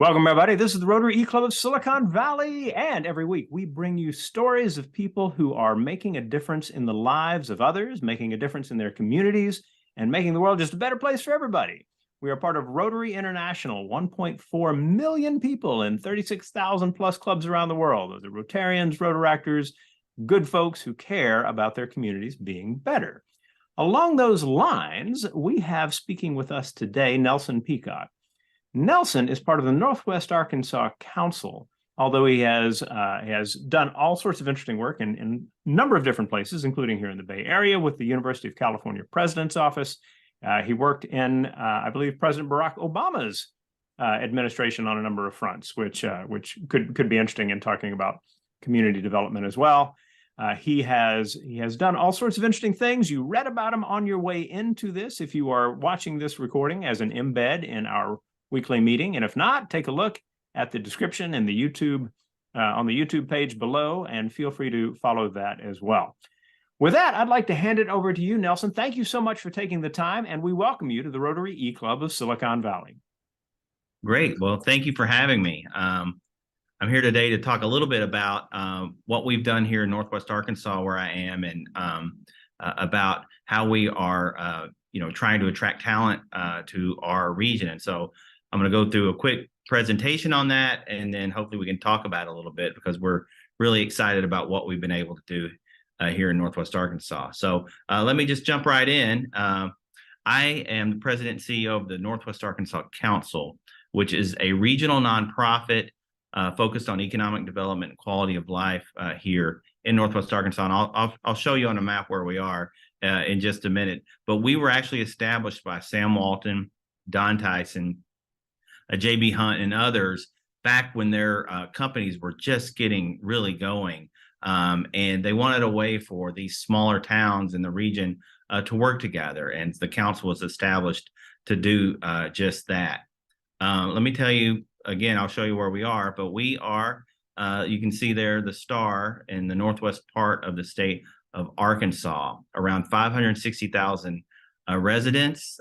Welcome, everybody. This is the Rotary E-Club of Silicon Valley, and every week we bring you stories of people who are making a difference in the lives of others, making a difference in their communities, and making the world just a better place for everybody. We are part of Rotary International, 1.4 million people in 36,000 plus clubs around the world. Those are Rotarians, Rotaractors, good folks who care about their communities being better. Along those lines, we have speaking with us today, Nelson Peacock. Nelson is part of the Northwest Arkansas Council, although he has done all sorts of interesting work in a number of different places, including here in the Bay Area with the University of California President's Office. He worked in, I believe, President Barack Obama's administration on a number of fronts, which could be interesting in talking about community development as well. He has done all sorts of interesting things. You read about him on your way into this if you are watching this recording as an embed in our weekly meeting. And if not, take a look at the description in the YouTube on the YouTube page below, and feel free to follow that as well. With that, I'd like to hand it over to you, Nelson. Thank you so much for taking the time, and we welcome you to the Rotary E-Club of Silicon Valley. Great. Well, thank you for having me. I'm here today to talk a little bit about what we've done here in Northwest Arkansas, where I am, and about how we are, trying to attract talent to our region. And so I'm going to go through a quick presentation on that, and then hopefully we can talk about it a little bit, because we're really excited about what we've been able to do here in Northwest Arkansas. So let me just jump right in. I am the president and CEO of the Northwest Arkansas Council, which is a regional nonprofit focused on economic development and quality of life here in Northwest Arkansas. And I'll show you on a map where we are in just a minute. But we were actually established by Sam Walton, Don Tyson, J.B. Hunt, and others back when their companies were just getting really going. And they wanted a way for these smaller towns in the region to work together. And the council was established to do just that. Let me tell you, again, I'll show you where we are, but we are, you can see there the star in the northwest part of the state of Arkansas, around 560,000 residents,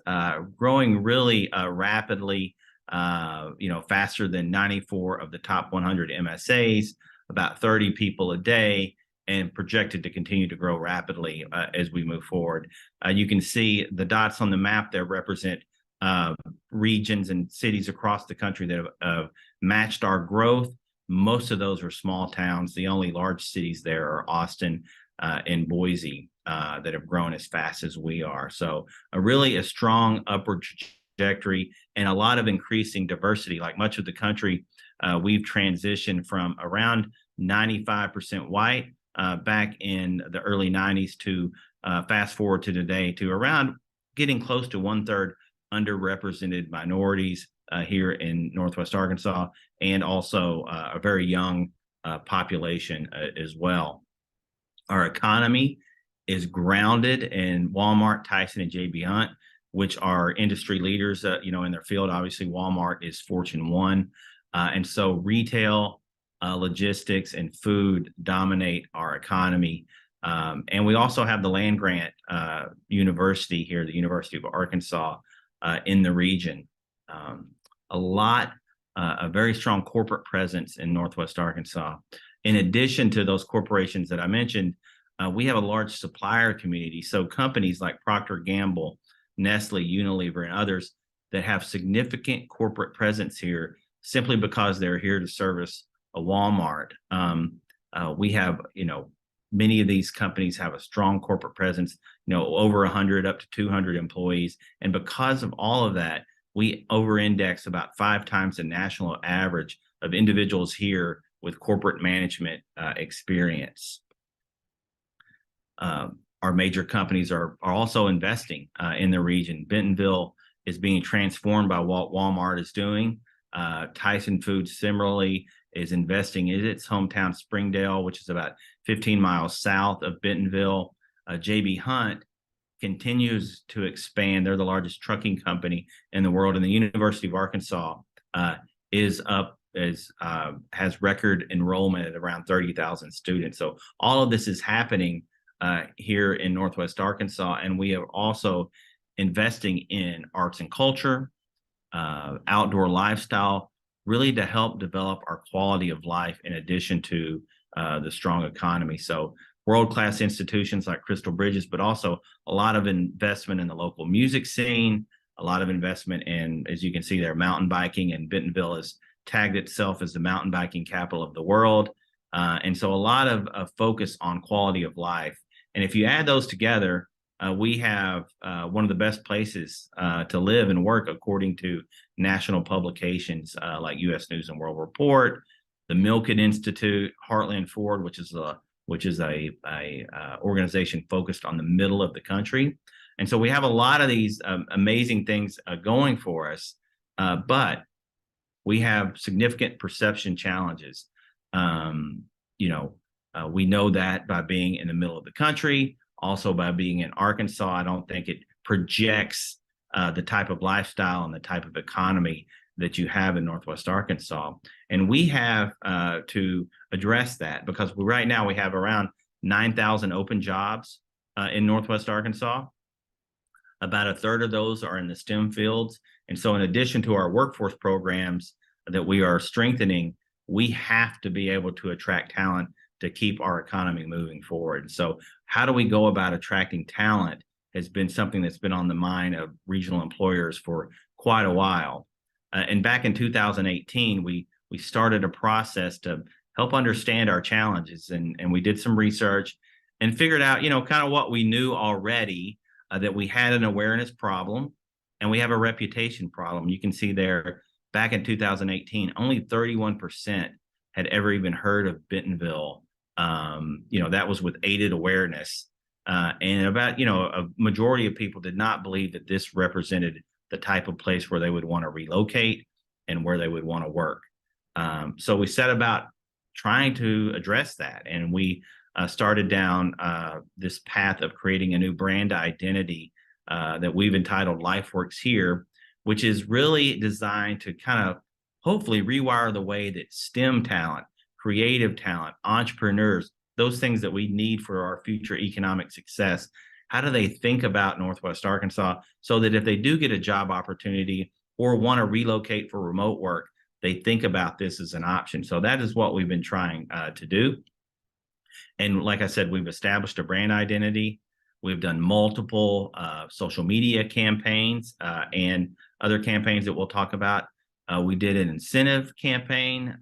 growing really rapidly, faster than 94 of the top 100 MSAs, about 30 people a day, and projected to continue to grow rapidly as we move forward. You can see the dots on the map there represent regions and cities across the country that have matched our growth. Most of those are small towns. The only large cities there are Austin and Boise that have grown as fast as we are. So a strong upward trajectory and a lot of increasing diversity. Like much of the country, we've transitioned from around 95% white back in the early 90s to fast forward to today to around getting close to 1/3 underrepresented minorities here in Northwest Arkansas, and also a very young population as well. Our economy is grounded in Walmart, Tyson, and J.B. Hunt, which are industry leaders, in their field. Obviously, Walmart is Fortune 1. And so retail, logistics, and food dominate our economy. And we also have the land-grant university here, the University of Arkansas, in the region. A very strong corporate presence in Northwest Arkansas. In addition to those corporations that I mentioned, we have a large supplier community. So companies like Procter & Gamble, Nestle, Unilever, and others that have significant corporate presence here simply because they're here to service a Walmart. We have, many of these companies have a strong corporate presence, over 100 up to 200 employees. And because of all of that, we over-index about 5 times the national average of individuals here with corporate management experience. Our major companies are also investing in the region. Bentonville is being transformed by what Walmart is doing. Tyson Foods similarly is investing in its hometown Springdale, which is about 15 miles south of Bentonville. J.B. Hunt continues to expand. They're the largest trucking company in the world, and the University of Arkansas has record enrollment at around 30,000 students. So all of this is happening here in Northwest Arkansas, and we are also investing in arts and culture, outdoor lifestyle, really to help develop our quality of life in addition to the strong economy. So world-class institutions like Crystal Bridges, but also a lot of investment in the local music scene, a lot of investment in, as you can see there, mountain biking, and Bentonville has tagged itself as the mountain biking capital of the world. And so a lot of focus on quality of life. And if you add those together, we have one of the best places to live and work according to national publications like U.S. News and World Report, the Milken Institute, Heartland Ford, which is a organization focused on the middle of the country. And so we have a lot of these amazing things going for us, but we have significant perception challenges. We know that by being in the middle of the country, also by being in Arkansas, I don't think it projects the type of lifestyle and the type of economy that you have in Northwest Arkansas. And we have to address that because right now we have around 9,000 open jobs in Northwest Arkansas. About a third of those are in the STEM fields. And so in addition to our workforce programs that we are strengthening, we have to be able to attract talent to keep our economy moving forward. So how do we go about attracting talent has been something that's been on the mind of regional employers for quite a while. And back in 2018, we started a process to help understand our challenges. And we did some research and figured out, kind of what we knew already, that we had an awareness problem and we have a reputation problem. You can see there, back in 2018, only 31% had ever even heard of Bentonville. That was with aided awareness. And about, a majority of people did not believe that this represented the type of place where they would want to relocate and where they would want to work. So we set about trying to address that. And we started down this path of creating a new brand identity that we've entitled LifeWorks Here, which is really designed to kind of hopefully rewire the way that STEM talent, creative talent, entrepreneurs, those things that we need for our future economic success, how do they think about Northwest Arkansas so that if they do get a job opportunity or want to relocate for remote work, they think about this as an option. So that is what we've been trying to do. And like I said, we've established a brand identity. We've done multiple social media campaigns and other campaigns that we'll talk about. We did an incentive campaign,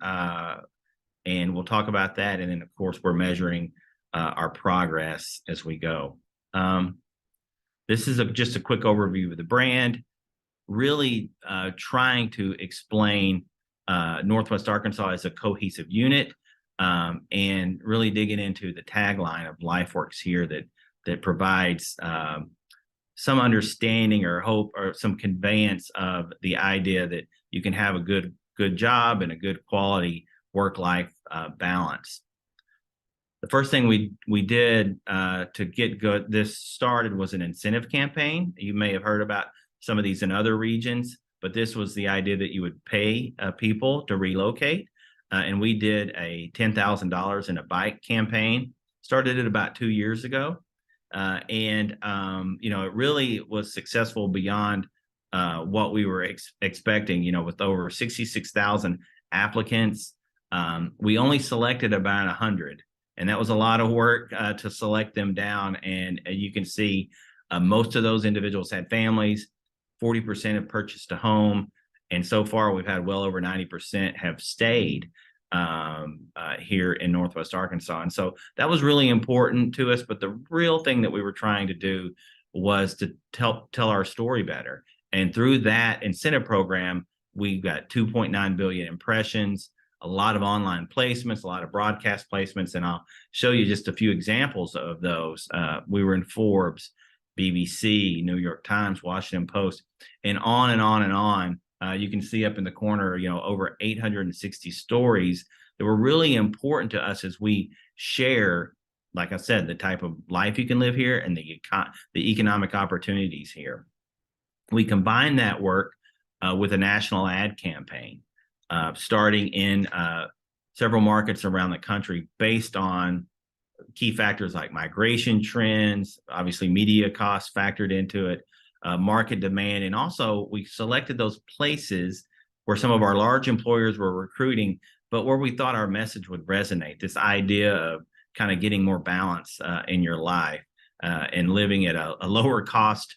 and we'll talk about that. And then, of course, we're measuring our progress as we go. This is just a quick overview of the brand, really trying to explain Northwest Arkansas as a cohesive unit, and really digging into the tagline of LifeWorks Here that provides some understanding or hope or some conveyance of the idea that you can have a good job and a good quality work-life balance. The first thing we did to get this started was an incentive campaign. You may have heard about some of these in other regions, but this was the idea that you would pay people to relocate. And we did a $10,000 in a bike campaign, started it about 2 years ago. It really was successful beyond what we were expecting, with over 66,000 applicants. We only selected about 100, and that was a lot of work to select them down. And you can see most of those individuals had families, 40% have purchased a home. And so far, we've had well over 90% have stayed here in Northwest Arkansas. And so that was really important to us. But the real thing that we were trying to do was to tell our story better. And through that incentive program, we got 2.9 billion impressions, a lot of online placements, a lot of broadcast placements. And I'll show you just a few examples of those. We were in Forbes, BBC, New York Times, Washington Post, and on and on and on. You can see up in the corner, over 860 stories that were really important to us as we share, like I said, the type of life you can live here and the economic opportunities here. We combine that work with a national ad campaign, starting in several markets around the country based on key factors like migration trends, obviously media costs factored into it, market demand. And also we selected those places where some of our large employers were recruiting, but where we thought our message would resonate. This idea of kind of getting more balance in your life and living at a lower cost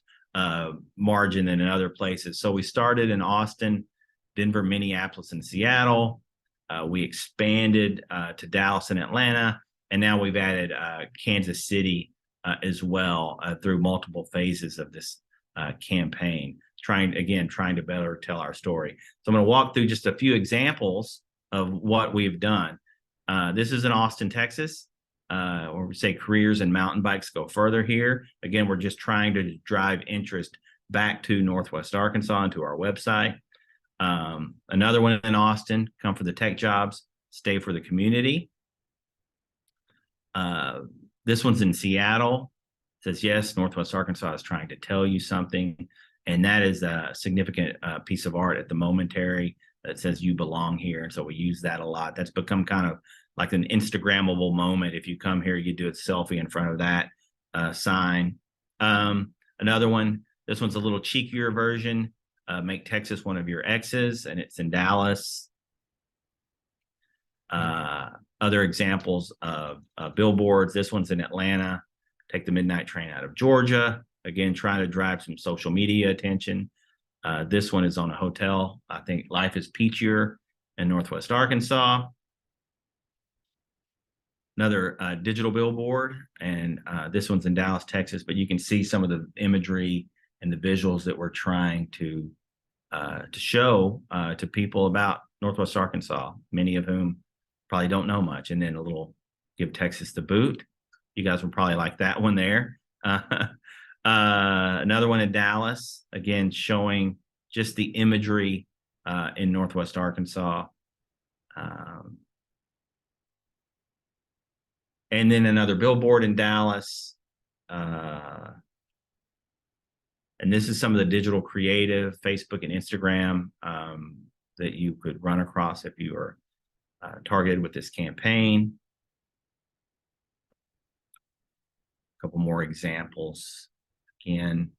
margin than in other places. So we started in Austin, Denver, Minneapolis, and Seattle. We expanded to Dallas and Atlanta, and now we've added Kansas City as well through multiple phases of this campaign, trying to better tell our story. So I'm going to walk through just a few examples of what we've done. This is in Austin, Texas, where we say careers and mountain bikes go further here. Again, we're just trying to drive interest back to Northwest Arkansas and to our website. Another one in Austin, come for the tech jobs, stay for the community. This one's in Seattle. It says, yes, Northwest Arkansas is trying to tell you something. And that is a significant piece of art at the momentary that says you belong here. And so we use that a lot. That's become kind of like an Instagrammable moment. If you come here, you do a selfie in front of that sign. Another one, this one's a little cheekier version. Make Texas one of your exes, and it's in Dallas. Other examples of billboards. This one's in Atlanta. Take the midnight train out of Georgia. Again, trying to drive some social media attention. This one is on a hotel. I think Life is Peachier in Northwest Arkansas. Another digital billboard, and this one's in Dallas, Texas. But you can see some of the imagery and the visuals that we're trying to show to people about Northwest Arkansas, many of whom probably don't know much. And then a little give Texas the boot. You guys will probably like that one there. Another one in Dallas, again, showing just the imagery in Northwest Arkansas. And then another billboard in Dallas. And this is some of the digital creative, Facebook and Instagram, that you could run across if you are targeted with this campaign. A couple more examples. Again,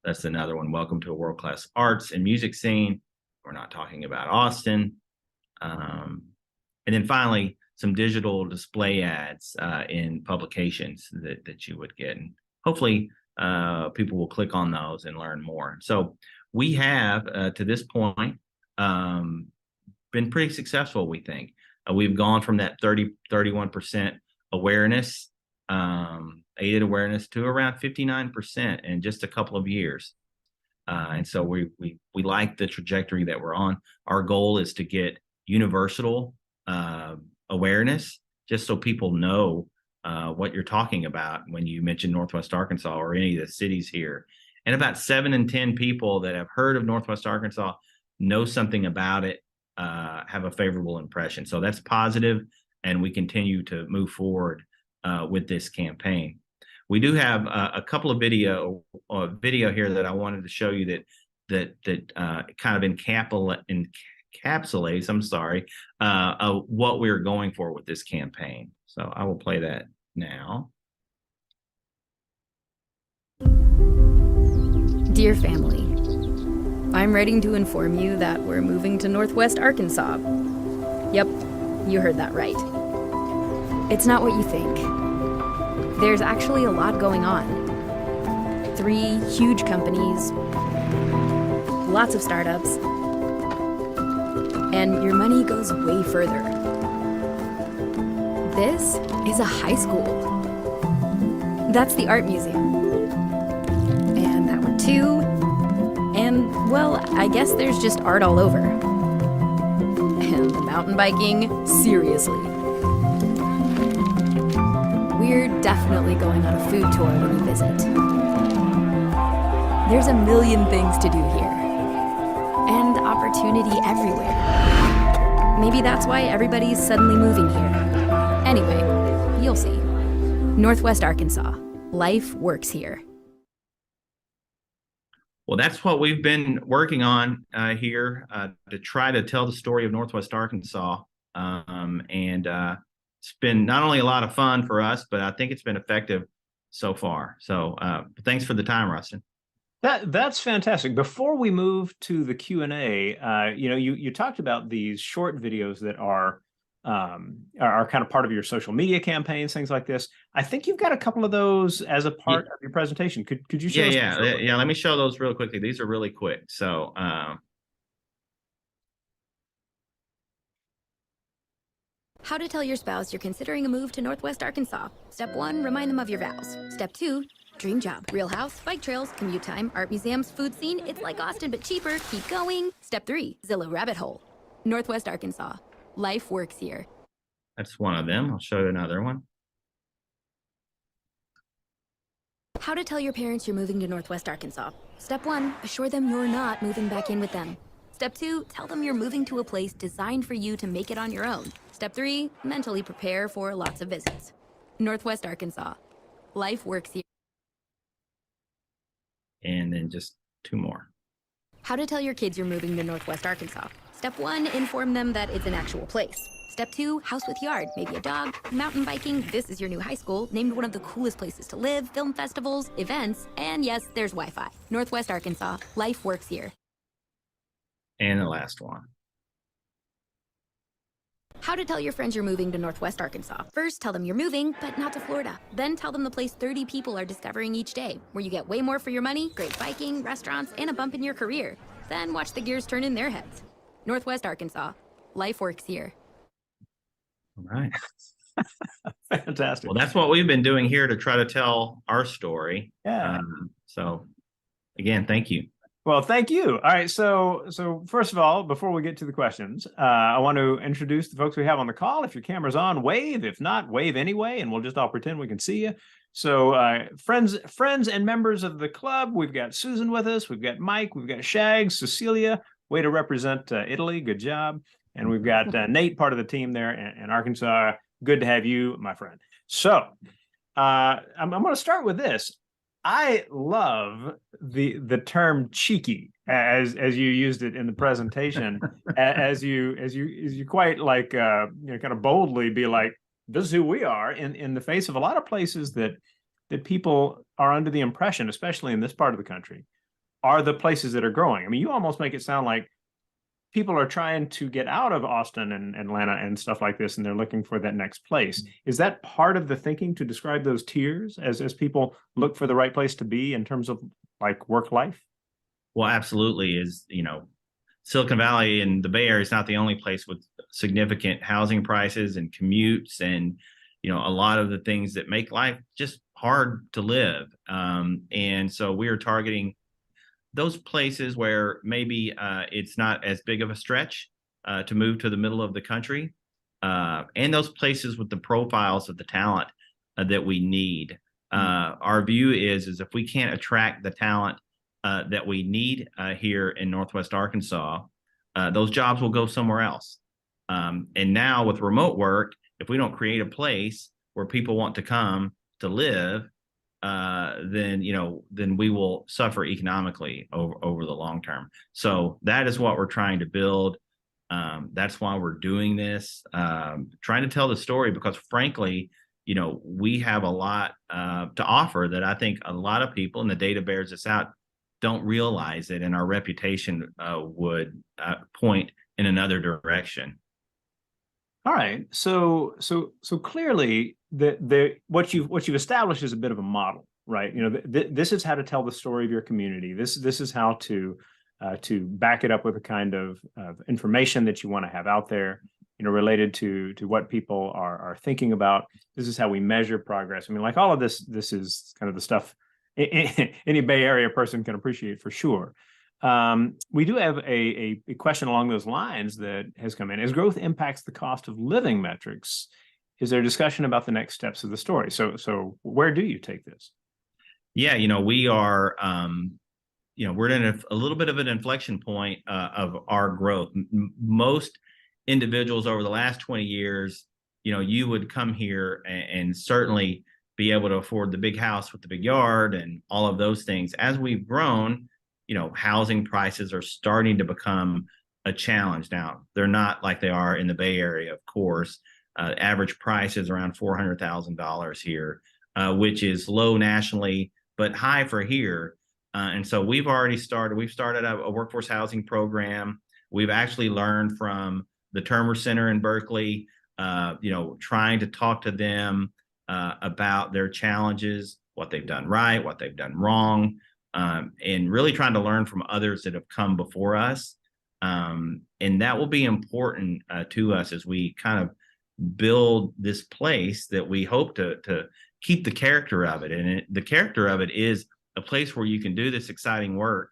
that's another one. Welcome to a world-class arts and music scene. We're not talking about Austin. And then finally, some digital display ads in publications that you would get. And hopefully people will click on those and learn more. So we have, to this point, been pretty successful, we think. We've gone from that 31% awareness, aided awareness, to around 59% in just a couple of years. And so we like the trajectory that we're on. Our goal is to get universal awareness, just so people know what you're talking about when you mention Northwest Arkansas or any of the cities here. And about 7 in 10 people that have heard of Northwest Arkansas know something about it, have a favorable impression. So that's positive, and we continue to move forward with this campaign. We do have a couple of video here that I wanted to show you that kind of encapsulates, what we're going for with this campaign. So I will play that now. Dear family, I'm writing to inform you that we're moving to Northwest Arkansas. Yep, you heard that right. It's not what you think. There's actually a lot going on. 3 huge companies, lots of startups, and your money goes way further. This is a high school. That's the art museum. And that one too. And, well, I guess there's just art all over. And the mountain biking, seriously. We're definitely going on a food tour when we visit. There's a million things to do here. And opportunity everywhere. Maybe that's why everybody's suddenly moving here. Anyway, you'll see. Northwest Arkansas. Life works here. Well, that's what we've been working on here to try to tell the story of Northwest Arkansas. And it's been not only a lot of fun for us, but I think it's been effective so far. So thanks for the time, Rustin. That's fantastic. Before we move to the Q&A, you talked about these short videos that are kind of part of your social media campaigns, things like this. I think you've got a couple of those as a part of your presentation. Could you show us? Yeah. Let me show those real quickly. These are really quick. So, How to tell your spouse you're considering a move to Northwest Arkansas. Step 1, remind them of your vows. Step 2, dream job. Real house, bike trails, commute time, art museums, food scene. It's like Austin, but cheaper. Keep going. Step 3, Zillow rabbit hole. Northwest Arkansas. Life works here. that's one of them. I'll show you another one. How to tell your parents you're moving to Northwest Arkansas. Step 1, assure them you're not moving back in with them. Step 2, tell them you're moving to a place designed for you to make it on your own. Step 3, mentally prepare for lots of visits. Northwest Arkansas. Life works here. And then just two more. How to tell your kids you're moving to Northwest Arkansas. Step 1, inform them that it's an actual place. Step 2, house with yard, maybe a dog, mountain biking. This is your new high school, named one of the coolest places to live, film festivals, events, and yes, there's Wi-Fi. Northwest Arkansas. Life works here. And the last one. How to tell your friends you're moving to Northwest Arkansas. First, tell them you're moving, but not to Florida. Then tell them the place 30 people are discovering each day, where you get way more for your money, great biking, restaurants, and a bump in your career. Then watch the gears turn in their heads. Northwest Arkansas. Life works here. All right. Fantastic. Well, that's what we've been doing here to try to tell our story. Yeah. So again, thank you. Well, thank you. All right. So first of all, before we get to the questions, I want to introduce the folks we have on the call. If your camera's on, wave. If not, wave anyway, and we'll just all pretend we can see you. So friends and members of the club, we've got Susan with us. We've got Mike. We've got Shags, Cecilia. Way to represent Italy. Good job. And we've got Nate, part of the team there in Arkansas. Good to have you, my friend. So I'm going to start with this. I love the term cheeky as you used it in the presentation, as you quite like kind of boldly be like, this is who we are in the face of a lot of places that people are under the impression, especially in this part of the country, are the places that are growing. I mean, you almost make it sound like people are trying to get out of Austin and Atlanta and stuff like this, and they're looking for that next place. Is that part of the thinking to describe those tiers as people look for the right place to be in terms of like work life? Well, absolutely. Silicon Valley and the Bay Area is not the only place with significant housing prices and commutes and, a lot of the things that make life just hard to live. And so we are targeting those places where maybe it's not as big of a stretch to move to the middle of the country, and those places with the profiles of the talent that we need. Our view is if we can't attract the talent that we need here in Northwest Arkansas, those jobs will go somewhere else. And now with remote work, if we don't create a place where people want to come to live, then we will suffer economically over the long term. So that is what we're trying to build. That's why we're doing this, trying to tell the story, because frankly, we have a lot to offer that I think a lot of people, and the data bears this out, don't realize it, and our reputation would point in another direction. All right. So clearly what you've established is a bit of a model, right? This is how to tell the story of your community. This is how to back it up with the kind of information that you want to have out there, related to what people are thinking about. This is how we measure progress. I mean, like all of this is kind of the stuff any Bay Area person can appreciate for sure. We do have a question along those lines that has come in. As growth impacts the cost of living metrics, is there a discussion about the next steps of the story? So where do you take this? Yeah, we are, we're in a little bit of an inflection point of our growth. Most individuals over the last 20 years, you would come here and certainly be able to afford the big house with the big yard and all of those things. As we've grown, housing prices are starting to become a challenge. Now, they're not like they are in the Bay Area, of course. Average price is around $400,000 here, which is low nationally, but high for here. And so we've started a workforce housing program. We've actually learned from the Termer Center in Berkeley, trying to talk to them about their challenges, what they've done right, what they've done wrong, and really trying to learn from others that have come before us. And that will be important to us as we kind of build this place that we hope to keep the character of it. And the character of it is a place where you can do this exciting work,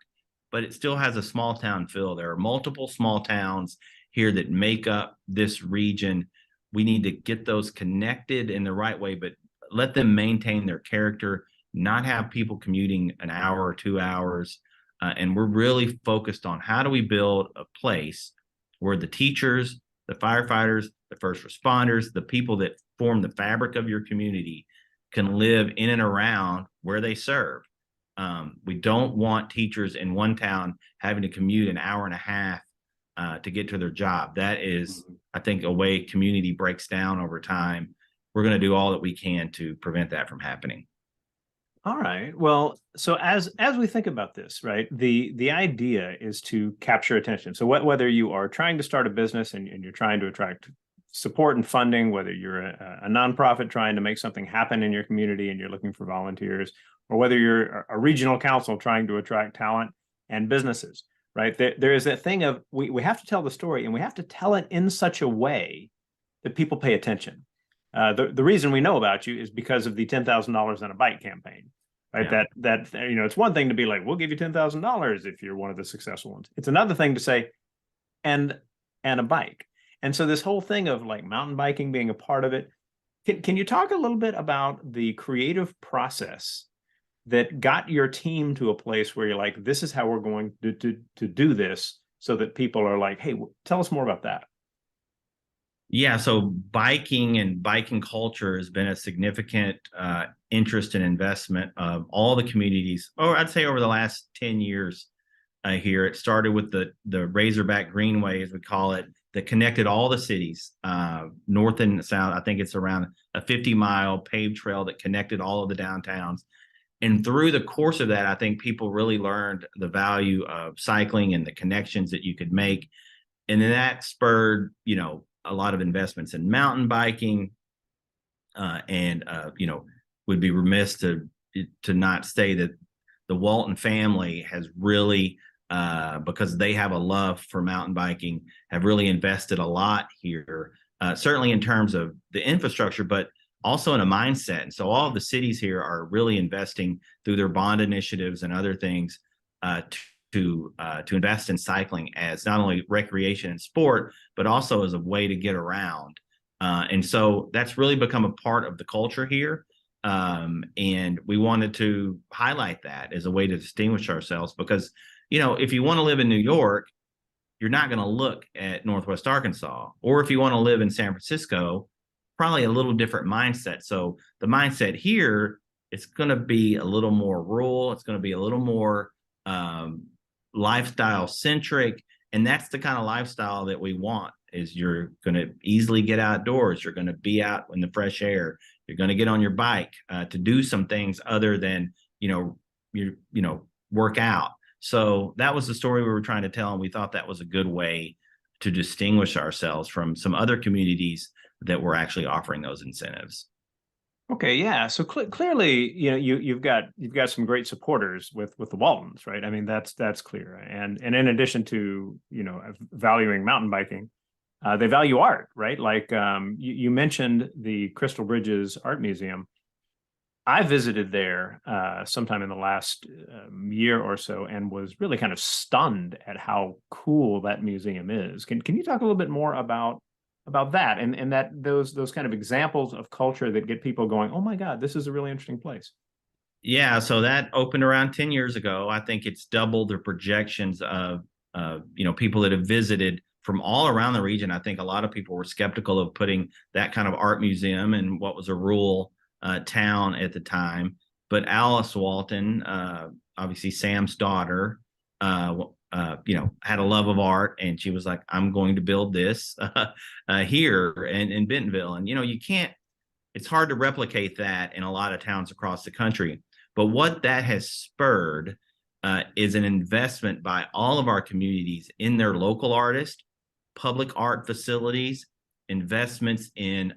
but it still has a small town feel. There are multiple small towns here that make up this region. We need to get those connected in the right way, but let them maintain their character, not have people commuting an hour or 2 hours. And we're really focused on how do we build a place where the teachers, the firefighters, the first responders, the people that form the fabric of your community can live in and around where they serve. We don't want teachers in one town having to commute an hour and a half to get to their job. That is, I think, a way community breaks down over time. We're going to do all that we can to prevent that from happening. All right. Well, so as we think about this, right, the idea is to capture attention. So whether you are trying to start a business and you're trying to attract support and funding, whether you're a nonprofit trying to make something happen in your community and you're looking for volunteers, or whether you're a regional council trying to attract talent and businesses, right? There is that thing of we have to tell the story, and we have to tell it in such a way that people pay attention. The reason we know about you is because of the $10,000 on a bike campaign, right? Yeah. That it's one thing to be like, we'll give you $10,000 if you're one of the successful ones. It's another thing to say, and a bike. And so this whole thing of like mountain biking being a part of it, can you talk a little bit about the creative process that got your team to a place where you're like, this is how we're going to do this, so that people are like, hey, tell us more about that. Yeah, so biking and biking culture has been a significant interest and investment of all the communities, or I'd say over the last 10 years here. It started with the Razorback Greenway, as we call it, that connected all the cities, north and south. I think it's around a 50-mile paved trail that connected all of the downtowns. And through the course of that, I think people really learned the value of cycling and the connections that you could make. And then that spurred, a lot of investments in mountain biking, and would be remiss to not say that the Walton family has really, because they have a love for mountain biking, have really invested a lot here, certainly in terms of the infrastructure, but also in a mindset. And so all of the cities here are really investing through their bond initiatives and other things to invest in cycling as not only recreation and sport, but also as a way to get around. And so that's really become a part of the culture here. And we wanted to highlight that as a way to distinguish ourselves, because, if you want to live in New York, you're not going to look at Northwest Arkansas. Or if you want to live in San Francisco, probably a little different mindset. So the mindset here, it's going to be a little more rural. It's going to be a little more lifestyle centric. And that's the kind of lifestyle that we want. Is you're going to easily get outdoors. You're going to be out in the fresh air. You're going to get on your bike to do some things other than, work out. So that was the story we were trying to tell. And we thought that was a good way to distinguish ourselves from some other communities that were actually offering those incentives. Okay, yeah. So clearly, you've got some great supporters with the Waltons, right? I mean, that's clear. And in addition to valuing mountain biking, they value art, right? Like you mentioned the Crystal Bridges Art Museum. I visited there sometime in the last year or so, and was really kind of stunned at how cool that museum is. Can you talk a little bit more about that and that those kind of examples of culture that get people going, oh my God, this is a really interesting place? Yeah, so that opened around 10 years ago. I think it's doubled the projections of people that have visited from all around the region. I think a lot of people were skeptical of putting that kind of art museum in what was a rural town at the time. But Alice Walton, obviously Sam's daughter, had a love of art, and she was like, I'm going to build this here in Bentonville. And, it's hard to replicate that in a lot of towns across the country. But what that has spurred is an investment by all of our communities in their local artists, public art facilities, investments in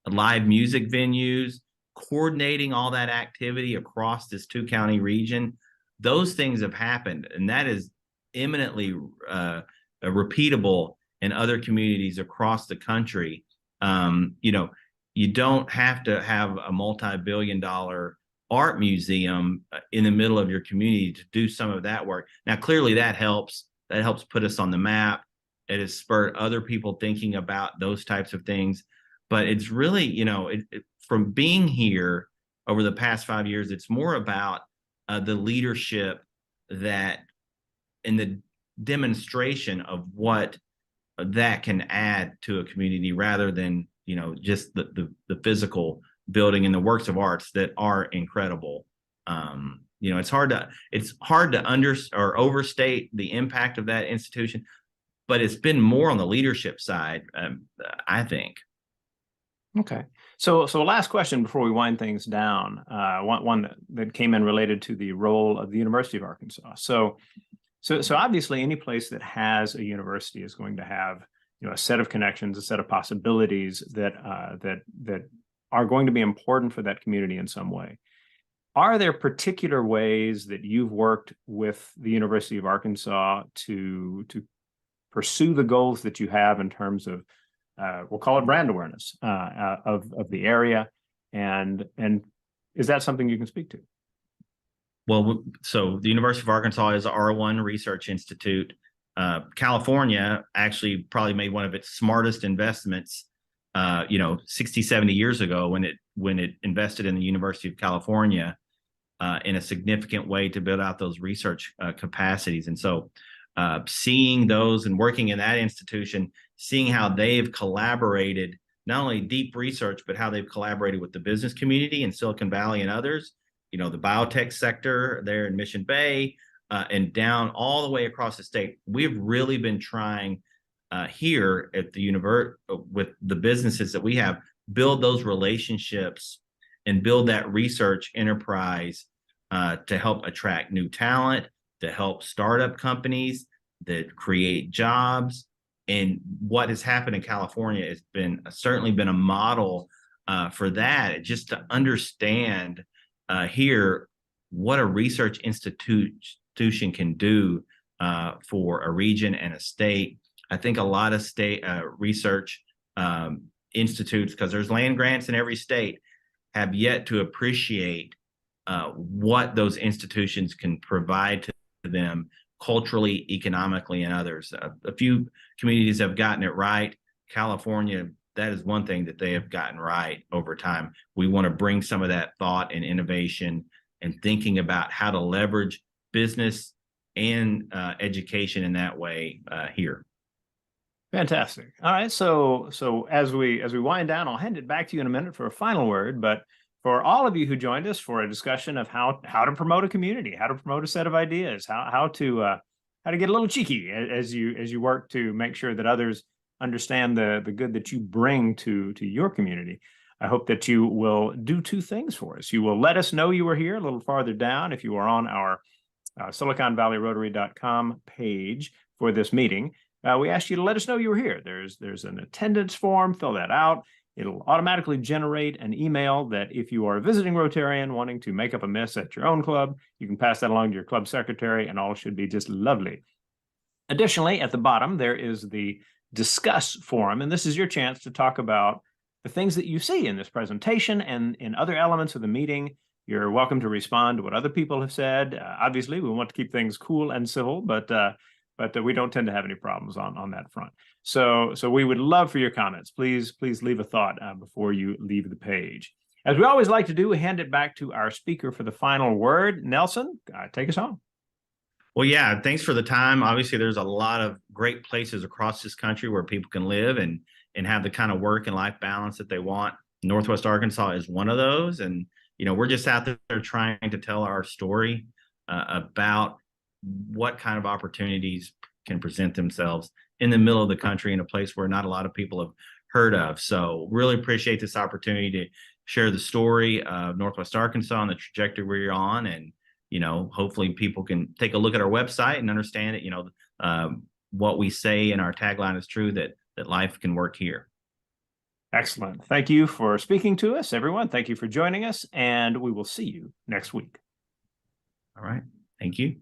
live music venues, coordinating all that activity across this 2-county region. Those things have happened, and that is eminently repeatable in other communities across the country. You don't have to have a multi-billion-dollar art museum in the middle of your community to do some of that work. Now, clearly that helps put us on the map. It has spurred other people thinking about those types of things. But it's really, from being here over the past 5 years, it's more about the leadership that and the demonstration of what that can add to a community rather than, just the physical building and the works of arts that are incredible. It's hard to overstate the impact of that institution, but it's been more on the leadership side, I think. Okay. So last question before we wind things down. One that came in related to the role of the University of Arkansas. So obviously any place that has a university is going to have, a set of connections, a set of possibilities that are going to be important for that community in some way. Are there particular ways that you've worked with the University of Arkansas to pursue the goals that you have in terms of, we'll call it brand awareness of the area, and is that something you can speak to? Well, so the University of Arkansas is a R1 research institute. California actually probably made one of its smartest investments 60, 70 years ago when it invested in the University of California in a significant way to build out those research capacities. And so seeing those and working in that institution, seeing how they've collaborated, not only deep research, but how they've collaborated with the business community in Silicon Valley and others, the biotech sector there in Mission Bay, and down all the way across the state. We've really been trying here at the university with the businesses that we have, build those relationships and build that research enterprise to help attract new talent, to help startup companies that create jobs. And what has happened in California has certainly been a model for that, just to understand here what a research institution can do for a region and a state. I think a lot of state research institutes, because there's land grants in every state, have yet to appreciate what those institutions can provide to them culturally, economically, and others. A few communities have gotten it right. California, that is one thing that they have gotten right over time. We want to bring some of that thought and innovation and thinking about how to leverage business and education in that way here. Fantastic. All right. So as we wind down, I'll hand it back to you in a minute for a final word. But for all of you who joined us for a discussion of how to promote a community, how to promote a set of ideas, how to get a little cheeky as you work to make sure that others understand the good that you bring to your community, I hope that you will do two things for us. You will let us know you were here a little farther down if you are on our SiliconValleyRotary.com page for this meeting. We asked you to let us know you were here. There's an attendance form. Fill that out. It'll automatically generate an email that if you are a visiting Rotarian wanting to make up a miss at your own club, you can pass that along to your club secretary, and all should be just lovely. Additionally, at the bottom, there is the discuss forum, and this is your chance to talk about the things that you see in this presentation and in other elements of the meeting. You're welcome to respond to what other people have said. Obviously, we want to keep things cool and civil, but we don't tend to have any problems on that front. So we would love for your comments. Please leave a thought before you leave the page. As we always like to do, we hand it back to our speaker for the final word. Nelson, take us home. Well, yeah, thanks for the time. Obviously, there's a lot of great places across this country where people can live and have the kind of work and life balance that they want. Northwest Arkansas is one of those. And, we're just out there trying to tell our story about what kind of opportunities can present themselves in the middle of the country in a place where not a lot of people have heard of. So really appreciate this opportunity to share the story of Northwest Arkansas and the trajectory we're on. And, hopefully people can take a look at our website and understand it. What we say in our tagline is true, that life can work here. Excellent. Thank you for speaking to us, everyone. Thank you for joining us, and we will see you next week. All right. Thank you.